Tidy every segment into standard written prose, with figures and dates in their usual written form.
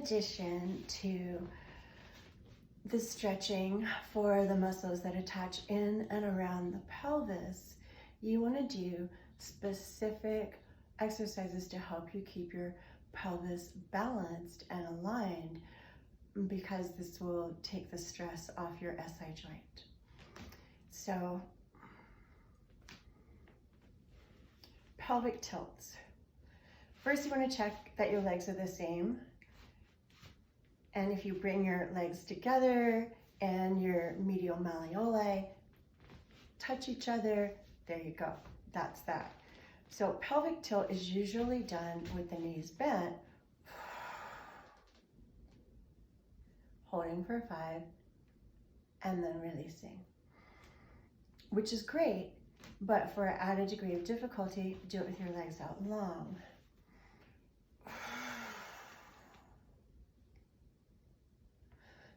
addition to the stretching for the muscles that attach in and around the pelvis, you want to do specific exercises to help you keep your pelvis balanced and aligned, because this will take the stress off your SI joint. So, pelvic tilts. First, you want to check that your legs are the same. And if you bring your legs together and your medial malleoli touch each other, there you go. That's that. So pelvic tilt is usually done with the knees bent, holding for 5, and then releasing, which is great, but for an added degree of difficulty, do it with your legs out long.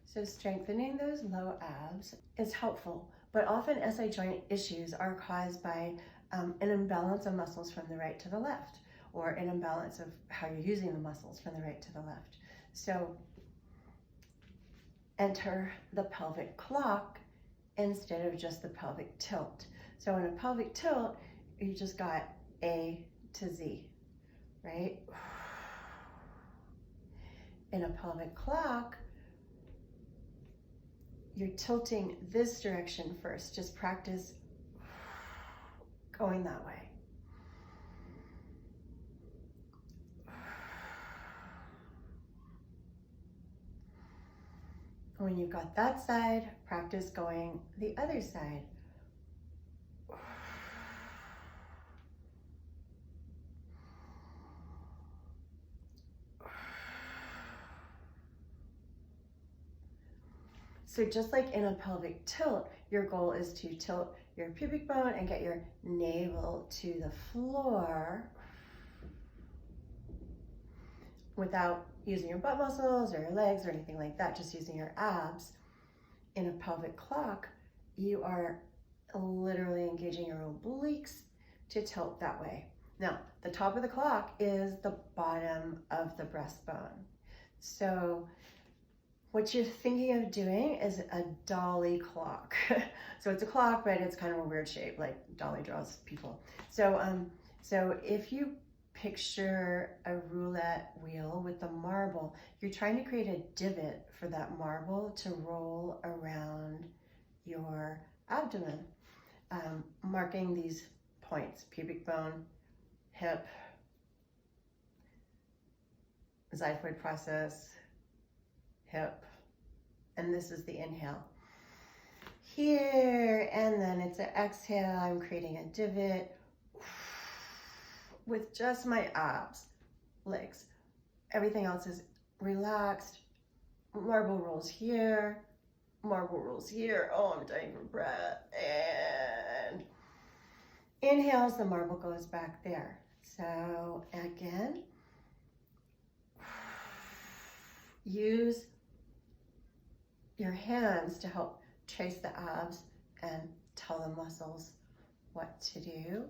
So strengthening those low abs is helpful, but often SI joint issues are caused by an imbalance of muscles from the right to the left, or an imbalance of how you're using the muscles from the right to the left. So enter the pelvic clock instead of just the pelvic tilt. So in a pelvic tilt, you just got A to Z, right? In a pelvic clock, you're tilting this direction first. Just practice going that way. When you've got that side, practice going the other side. So just like in a pelvic tilt, your goal is to tilt your pubic bone and get your navel to the floor without using your butt muscles or your legs or anything like that, just using your abs. In a pelvic clock, you are literally engaging your obliques to tilt that way. Now, the top of the clock is the bottom of the breastbone. So what you're thinking of doing is a dolly clock. So it's a clock, but it's kind of a weird shape, like Dolly draws people. So, so if you picture a roulette wheel with the marble, you're trying to create a divot for that marble to roll around your abdomen, marking these points: pubic bone, hip, xiphoid process, hip, and this is the inhale. Here, and then it's an exhale, I'm creating a divot with just my abs, legs. Everything else is relaxed. Marble rolls here, marble rolls here. Oh, I'm dying for breath. And inhales, the marble goes back there. So again, use your hands to help trace the abs and tell the muscles what to do.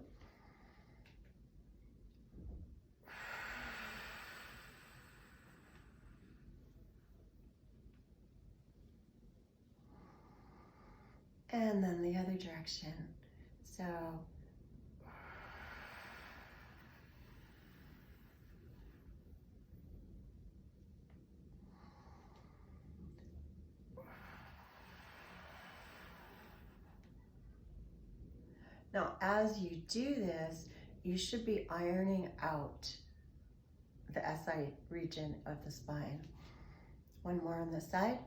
And then the other direction. So now, as you do this, you should be ironing out the SI region of the spine. One more on this side.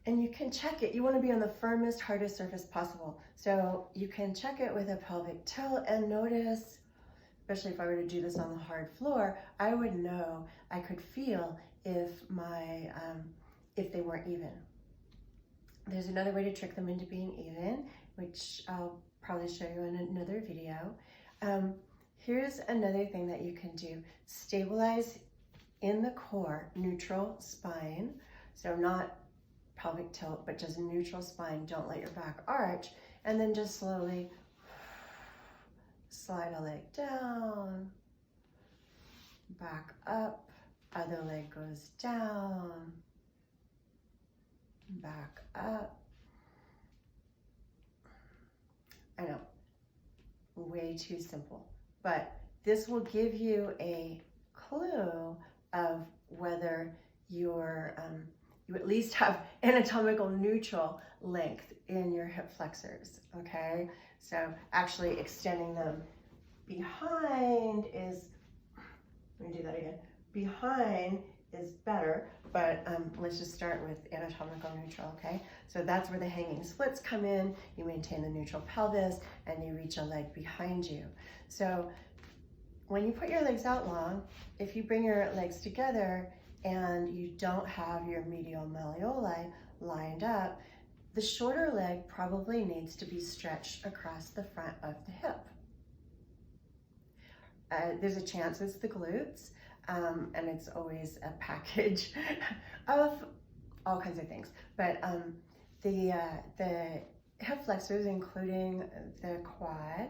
And you can check it. You want to be on the firmest, hardest surface possible. So you can check it with a pelvic tilt and notice, especially if I were to do this on the hard floor, I would know, I could feel if my, if they weren't even. There's another way to trick them into being even, which I'll probably show you in another video. Here's another thing that you can do. Stabilize in the core, neutral spine. So not pelvic tilt, but just neutral spine. Don't let your back arch. And then just slowly slide a leg down, back up, other leg goes down, back up. I know, way too simple, but this will give you a clue of whether you're, you at least have anatomical neutral length in your hip flexors, okay? So actually extending them behind is, let me do that again. Behind is better, but let's just start with anatomical neutral, okay? So that's where the hanging splits come in. You maintain the neutral pelvis and you reach a leg behind you. So when you put your legs out long, if you bring your legs together and you don't have your medial malleoli lined up, the shorter leg probably needs to be stretched across the front of the hip. There's a chance it's the glutes, and it's always a package of all kinds of things. But the hip flexors, including the quad,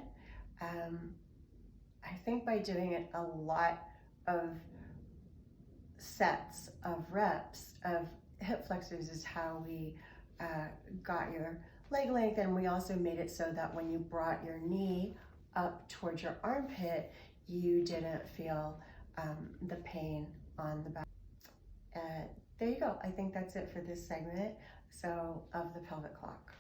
I think by doing it a lot of sets of reps of hip flexors is how we got your leg length, and we also made it so that when you brought your knee up towards your armpit, you didn't feel the pain on the back. There you go. I think that's it for this segment of the pelvic clock.